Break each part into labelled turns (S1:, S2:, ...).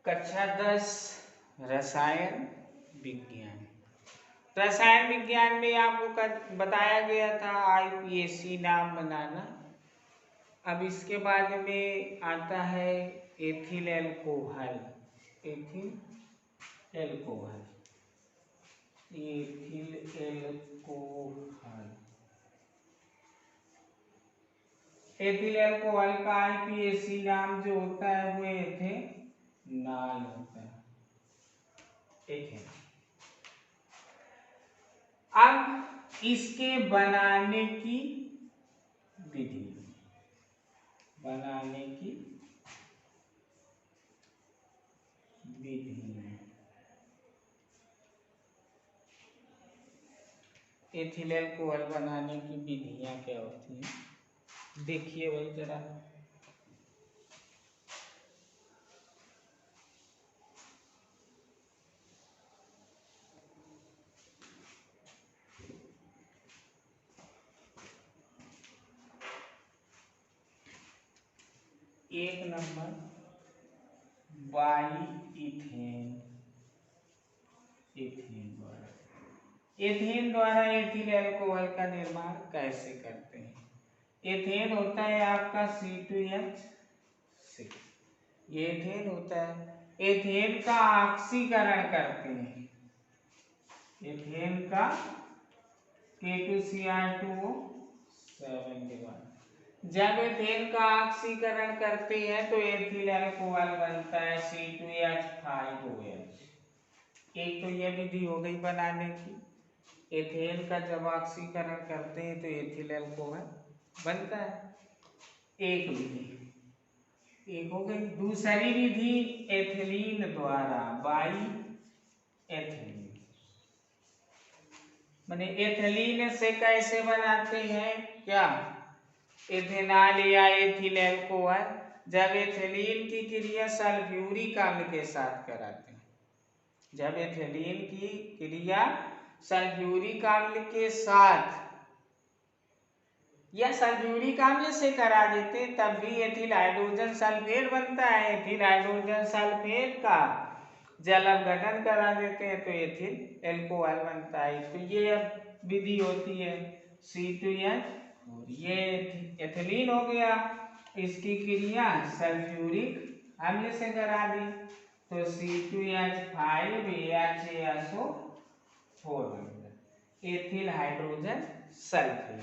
S1: कक्षा 10 रसायन विज्ञान। रसायन विज्ञान में आपको बताया गया था IUPAC नाम बनाना। अब इसके बाद में आता है ethyl alcohol. Ethyl alcohol ethyl alcohol ethyl alcohol का IUPAC नाम जो होता है वो एथेनॉल होता है। अब इसके बनाने की विधि एथिल एल्कोहल बनाने की विधियां क्या होती हैं, देखिए भाई जरा। एक नंबर बाईथेन। एथेन द्वारा एथिल एल्कोहल का निर्माण कैसे करते हैं? एथेन होता है आपका C2H6। ये एथेन होता है। एथेन का ऑक्सीकरण करते हैं। एथेन का K2Cr2O7 जब एथेन का ऑक्सीकरण करते हैं तो एथिल अल्कोहल बनता है C2H5OH। एक तो यह विधि हो गई बनाने की। एथेन का जब ऑक्सीकरण करते हैं तो एथिल अल्कोहल बनता है, एक विधि। एक हो गई। दूसरी विधि एथिलीन द्वारा, बाई एथिलीन। माने एथिलीन से कैसे बनाते हैं क्या? एथेनॉल या एथिल एल्कोहल जब एथिलीन की क्रिया सल्फ्यूरिक अम्ल के साथ कराते हैं, जब एथिलीन की क्रिया सल्फ्यूरिक अम्ल के साथ या सल्फ्यूरिक अम्ल से करा देते हैं तब भी एथिल हाइड्रोजन सल्फेट बनता है। एथिल हाइड्रोजन सल्फेट का जल अपघटन करा देते हैं तो एथिल एल्कोहल बनता है। तो ये अब विधि होती है C2H। ये एथिलीन हो गया, इसकी क्रिया सल्फ्यूरिक अम्ल से करा दी तो C2H5HASO4 बन गया, एथिल हाइड्रोजन सल्फेट।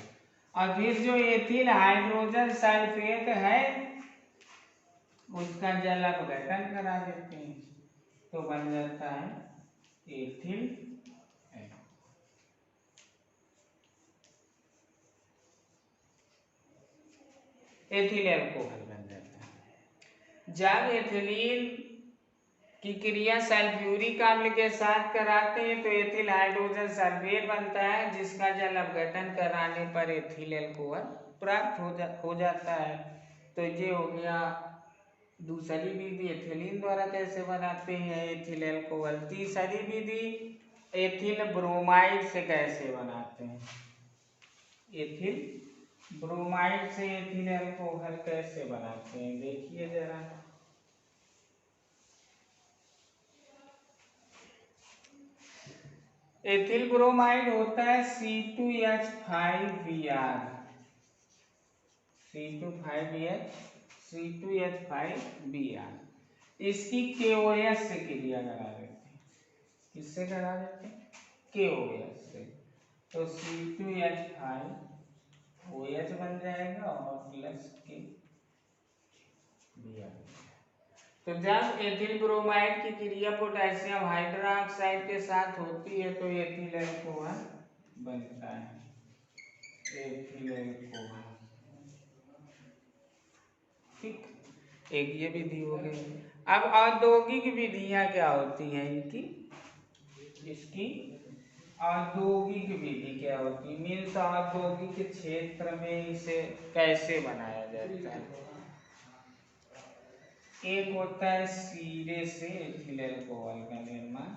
S1: और फिर जो एथिल हाइड्रोजन सल्फेट है उसका जल अपघटन करा देते हैं तो बन जाता है एथिल एल्कोहल बन जाता है। जब एथिलीन की क्रिया सल्फ्यूरिक अम्ल के साथ कराते हैं तो एथिल हाइड्रोजन सल्फेट बनता है जिसका जल अपघटन कराने पर एथिल एल्कोहल प्राप्त हो जाता है। तो ये हो गया दूसरी विधि, एथिलीन द्वारा कैसे बनाते हैं एथिल एल्कोहल। तीसरी विधि एथिल ब्रोमाइड से कैसे बनाते हैं। एथिल ब्रोमाइड से एथिल एल्कोहल कैसे बनाते हैं, देखिए जरा। एथिल ब्रोमाइड होता है C2H5Br। C2H5Br इसकी KOH से क्रिया करा देते हैं। किससे करा देते हैं? KOH से। तो C2H5OH बन जाएगा और प्लस के Br। तो जब एथिल ब्रोमाइड की क्रिया पोटेशियम हाइड्रोक्साइड के साथ होती है तो एथिल एल्कोहल बनता है, एथिल एल्कोहल। ठीक, एक ये विधि हो गई। अब औद्योगिक विधियां क्या होती हैं इनकी, इसकी औद्योगिक विधि क्या होती है, मीन्स औद्योगिक क्षेत्र में इसे कैसे बनाया जाता है। एक होता है सीरे से एथिल एल्कोहल का निर्माण।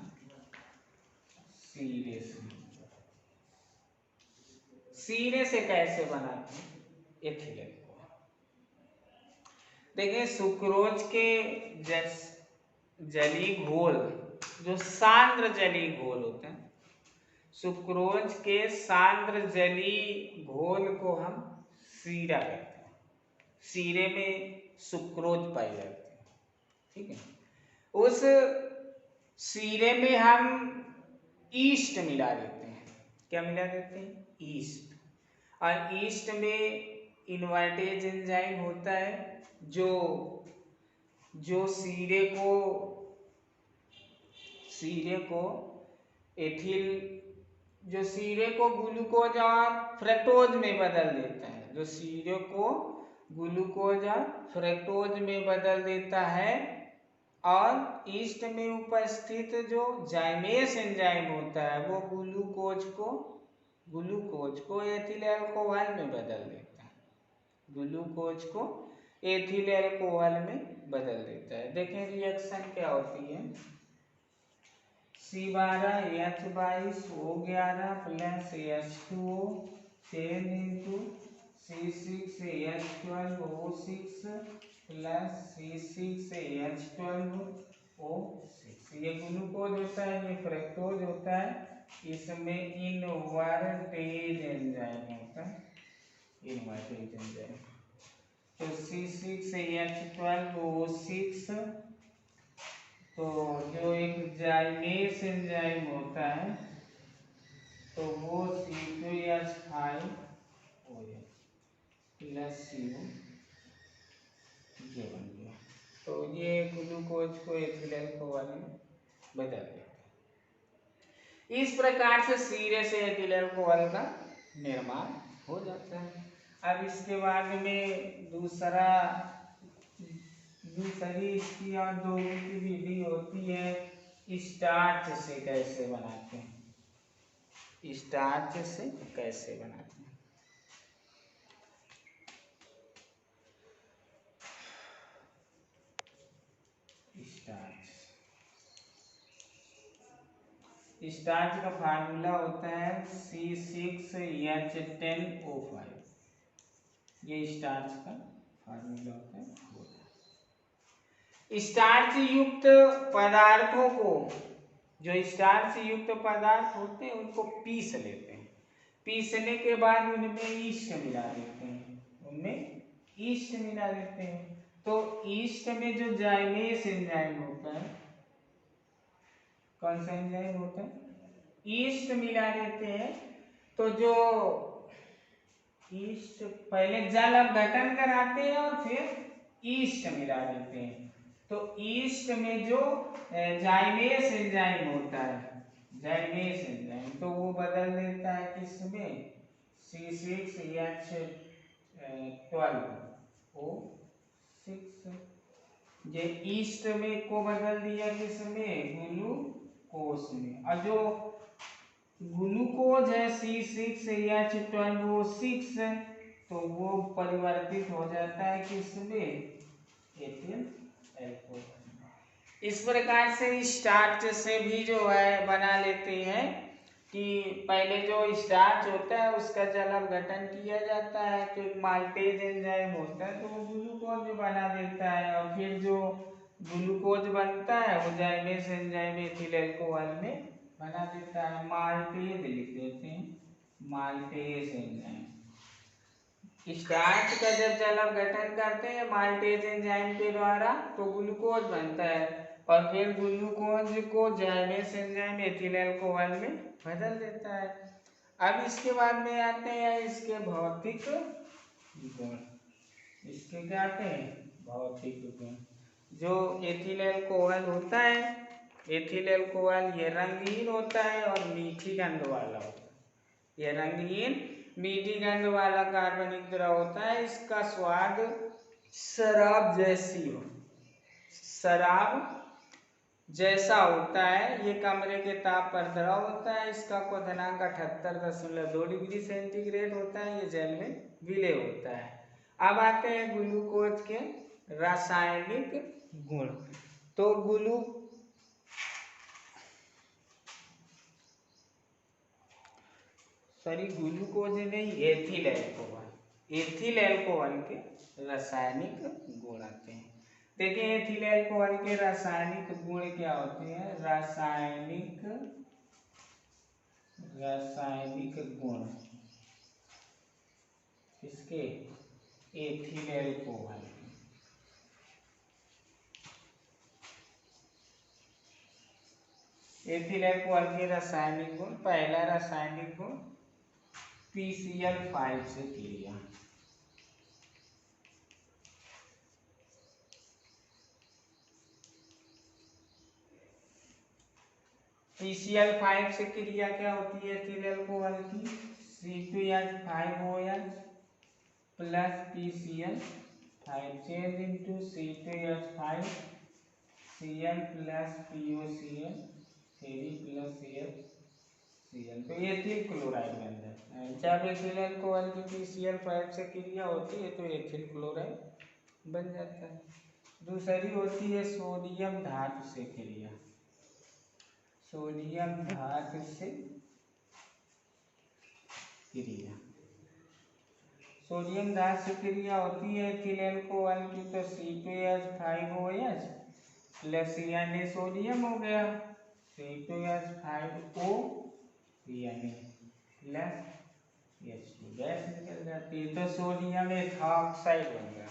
S1: सीरे से कैसे बनाते हैं एथिल एल्कोहल। देखिए सुक्रोज के जलीय घोल, जो सांद्र जलीय घोल होते हैं, सुक्रोज के सांद्र जलीय घोल को हम सीरा कहते हैं। सीरे में सुक्रोज पाई जाती है, ठीक है। उस सीरे में हम ईस्ट मिला देते हैं। क्या मिला देते हैं? ईस्ट। और ईस्ट में इन्वर्टेज एंजाइम होता है जो सीरे को ग्लूकोज और फ्रक्टोज में बदल देता है, जो सीरे को ग्लूकोज और फ्रक्टोज में बदल देता है। और ईस्ट में उपस्थित जो जाइमेस एंजाइम होता है वो ग्लूकोज को एथिल अल्कोहल में बदल देता है। ग्लूकोज को एथिल अल्कोहल में बदल देता है। देखें रिएक्शन क्या होती है। C12H22O11 plus H2O 10 into C6H12O6 plus C6H12O6। ये ग्लूकोज होता है, ये फ्रक्टोज होता है, इसमें इनवर्टेज एंजाइम होता है, इनवर्टेज एंजाइम। तो C6H12O6 तो जो एक जाइमेस एंजाइम होता है तो वो C2H5OH प्लस CO ये बन गया। तो ये ग्लूकोज को एथिल अल्कोहल में बदल देता है। इस प्रकार से सीरे से एथिल अल्कोहल का निर्माण हो जाता है। अब इसके बाद में दूसरी इसकी और दो की विधि होती है, स्टार्च से कैसे बनाते हैं। स्टार्च से कैसे बनाते हैं। स्टार्च का फार्मूला होता है C6H10O5। ये स्टार्च का फार्मूला होता है। स्टार्च युक्त पदार्थों को, जो स्टार्च युक्त पदार्थ होते हैं उनको पीस लेते हैं। पीसने के बाद उनमें ईस्ट मिला देते हैं। तो ईस्ट में जो जाइमेस एंजाइम होता है, कौन सा एंजाइम होता है? ईस्ट मिला देते हैं। तो जो ईस्ट पहले जल अपघटन कराते हैं और फिर ईस्ट मिला देते हैं। तो ईस्ट में जो जाइमेस एंजाइम होता है, तो वो बदल देता है किसमें? C6H12O6। ये ईस्ट में को बदल दिया किसमें? ग्लूकोज में। और जो ग्लूकोज है C6H12O6 तो वो परिवर्तित हो जाता है किसमें? Ethyl alcohol. इस प्रकार से स्टार्च से भी जो है बना लेते हैं कि पहले जो स्टार्च होता है उसका जल अपघटन किया जाता है, तो एक माल्टेज एंजाइम होता है तो वो ग्लूकोज बना देता है। और फिर जो ग्लूकोज बनता है वो जाइमेस एंजाइम एथिल अल्कोहल में बना देता है। माल्टेज लिख देते हैं, माल्टेज एंजाइम। स्टार्च का जब जल अपघटन करते हैं माल्टेज एंजाइम के द्वारा तो ग्लूकोज बनता है और फिर ग्लूकोज को जाइमेस एंजाइम एथिल अल्कोहल में बदल देता है। अब इसके बाद में आते हैं इसके भौतिक गुण। इसके क्या आते हैं? भौतिक गुण। जो एथिल अल्कोहल होता है, एथिल अल्कोहल ये रंगीन होता है और मीठी गंध वाला होता है। ये रंगीन मीठी गंध वाला कार्बनिक द्रव होता है। इसका स्वाद शराब जैसा होता है। ये कमरे के ताप पर द्रव होता है। इसका क्वथनांक 78.2 डिग्री सेंटीग्रेड होता है। ये जल में विलय होता है। अब आते हैं ग्लूकोज के रासायनिक गुण। तो ग्लूकोज नहीं, एथिल अल्कोहल के रासायनिक गुण आते हैं। देखिए एथिल अल्कोहल के रासायनिक गुण क्या होते हैं? रासायनिक गुण किसके? Ethyl alcohol. एथिल अल्कोहल के रासायनिक गुण, पहला रासायनिक गुण PCl5 से क्रिया। PCl5 से क्रिया क्या होती है एथिल अल्कोहल की? C2H5OH plus PCl5 change into C2H5 Cl plus POCl 3 plus HCl, तो एथिल क्लोराइड बन जाता है। जब एथिल अल्कोहल की PCl5 से क्रिया होती है तो एथिल क्लोराइड बन जाता है। दूसरी होती है सोडियम धातु से क्रिया। सोडियम धातु से क्रिया, सोडियम धातु से क्रिया होती है एथिल अल्कोहल की, तो C2H5OH प्लस Na सोडियम हो गया, C2H5O Na plus H2 gas निकल जाती है, तो सोडियम एथॉक्साइड बन जाता है।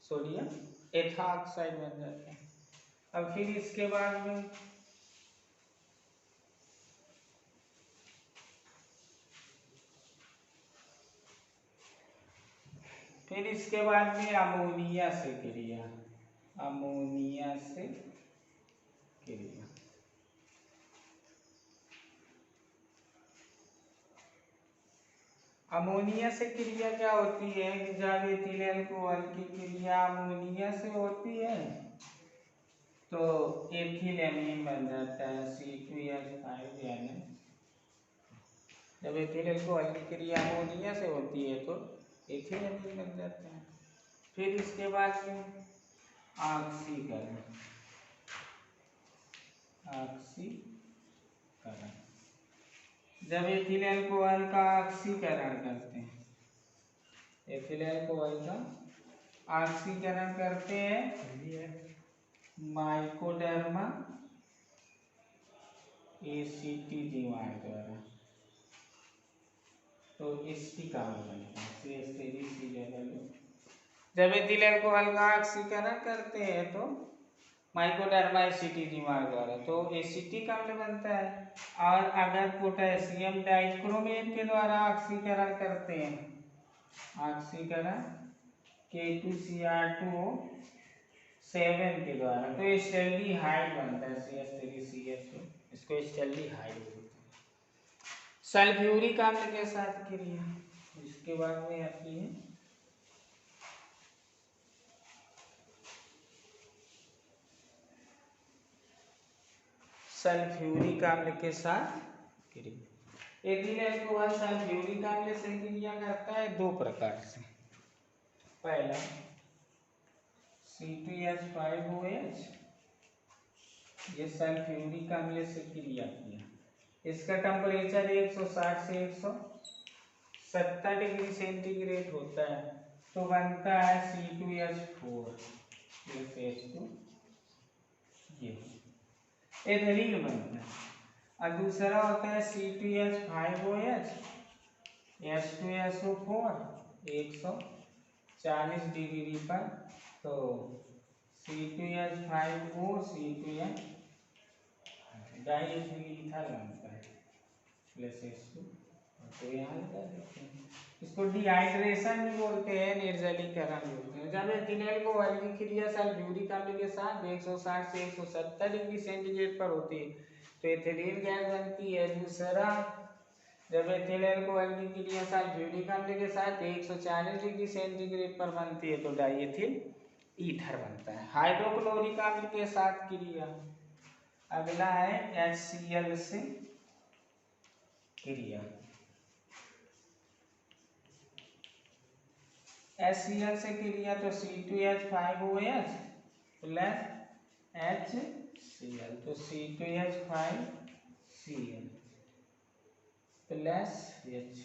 S1: सोडियम एथॉक्साइड बन जाता है। अब फिर इसके बाद में अमोनिया से क्रिया। अमोनिया से क्रिया, अमोनिया से क्रिया क्या होती है? जब एथिल अल्कोहल की क्रिया अमोनिया से होती है तो एथिल एमीन बन जाता है C2H5Na। जब एथिल अल्कोहल की क्रिया अमोनिया से होती है तो एथिल एमीन बन जाता है। फिर इसके बाद में ऑक्सीकरण। ऑक्सीकरण, जब एथिल अल्कोहल का ऑक्सीकरण करते हैं, एथिल अल्कोहल का ऑक्सीकरण करते हैं माइकोडर्मा एसिटी जीवाणु द्वारा, तो एसिटिक अम्ल बनता है। जब एथिल अल्कोहल का ऑक्सीकरण करते हैं तो माइकोडर्मा एसिटी जीवाणु द्वारा, तो एसिटिक अम्ल बनता है। और अगर पोटेशियम डाइक्रोमेट के द्वारा ऑक्सीकरण करते हैं, ऑक्सीकरण K2Cr2O 7 के द्वारा, तो एस्टल्डिहाइड बनता है CH3CH2, इसको एस्टल्डिहाइड बोलते हैं। सल्फ्यूरिक अम्ल के साथ क्रिया, इसके बाद में आती है सल्फ्यूरिक अम्ल के साथ क्रिया। एथिल अल्कोहल सल्फ्यूरिक अम्ल से क्रिया करता है दो प्रकार से। पहला C2H5OH, ये सल्फ्यूरिक अम्ल से क्रिया किया, इसका टेम्परेचर 160 से 170 डिग्री सेंटीग्रेड होता है, तो बनता है C2H4 प्लस H2, ये एथिलीन बनता है। और दूसरा होता है C2H5OH H2SO4 140 डिग्री पर, तो C2H5O C2H डाइइथाइल ईथर बनता है प्लस H2, तो यहाँ लगा देते हैं। इसको डिहाइड्रेशन भी बोलते हैं, निर्जलीकरण बोलते हैं। जब एथिल अल्कोहल की क्रिया सल्फ्यूरिक अम्ल के साथ 160 से 170 डिग्री सेंटीग्रेड पर होती है तो एथिलीन गैस बनती है। दूसरा, जब एथिल अल्कोहल की क्रिया सल्फ्यूरिक अम्ल के साथ 140 डिग्री सेंटीग्रेड पर बनती है तो डाइइथिल ईथर बनता है। हाइड्रोक्लोरिक अम्ल के साथ क्रिया, अगला है HCl से क्रिया। HCl से क्रिया तो C2H5OH प्लस HCl, तो C2H5Cl plus H,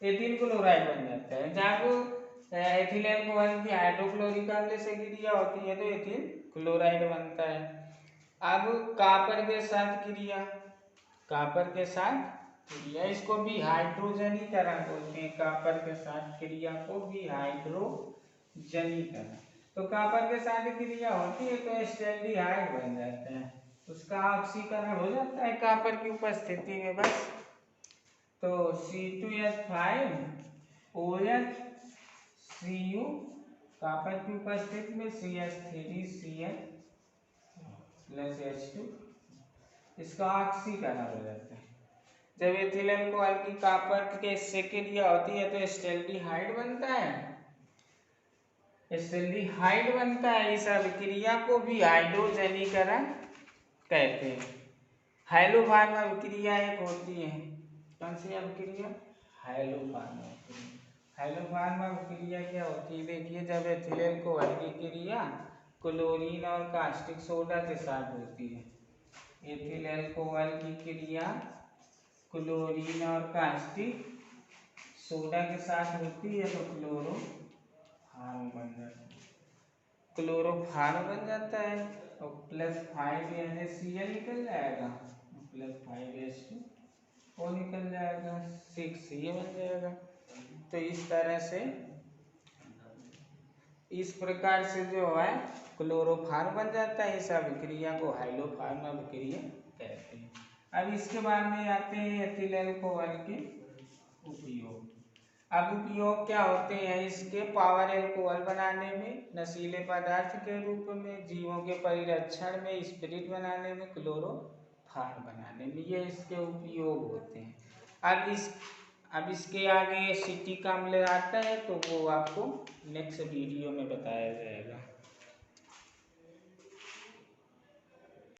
S1: ethyl chloride बन जाता है। जब एथिलेन कोहल की हाइड्रोक्लोरिक अम्ल से क्रिया होती है तो एथिल क्लोराइड बनता है। अब कॉपर के साथ क्रिया, कॉपर के साथ क्रिया, इसको भी हाइड्रोजनीकरण बोलते हैं। कॉपर के साथ क्रिया को भी हाइड्रोजनीकरण। तो कॉपर के साथ क्रिया होती है तो एस्टेल्डिहाइड बन जाता है, उसका ऑक्सीकरण हो जाता है कॉपर की उपस्थिति में बस। तो C2H5OH Cu, कॉपर की उपस्थिति में CH3Cl प्लस H2, इसका ऑक्सीकरण हो जाता है। जब एथिलीन कोहल की कॉपर के से क्रिया होती है तो एस्टेल्डिहाइड बनता है, एस्टेल्डिहाइड बनता है। इस अभिक्रिया को भी हाइड्रोजनीकरण कहते हैं। हाइलोफार्म अभिक्रिया एक होती है, कौन सी अभिक्रिया? हाइलोफार्म अभिक्रिया। हाइलोफार्म अभिक्रिया क्या होती है? देखिए, जब एथिलीन कोहल की क्रिया क्लोरीन और कास्टिक सोडा के साथ होती है, एथिलीन कोहल की क्रिया क्लोरीन और कास्टिक सोडा के साथ होती है तो क्लोरोफार्म बन जाता है, क्लोरोफार्म बन जाता है और +5 NaCl निकल जाएगा, +5H2O निकल जाएगा, 6 ये बन जाएगा। तो इस तरह से, इस प्रकार से जो है क्लोरोफार्म बन जाता है। इस अभिक्रिया को हाइलोफार्म अभिक्रिया कहते हैं। अब इसके बाद में आते हैं एथिलीन कोहल के उपयोग। अब उपयोग क्या होते हैं इसके? पावर एल्कोहल बनाने में, नशीले पदार्थ के रूप में, जीवों के परिरक्षण में, स्पिरिट बनाने में, क्लोरोफार्म बनाने में, ये इसके उपयोग होते हैं। अब इसके आगे एसिटिक अम्ल आता है तो वो आपको नेक्स्ट वीडियो में बताया जाएगा।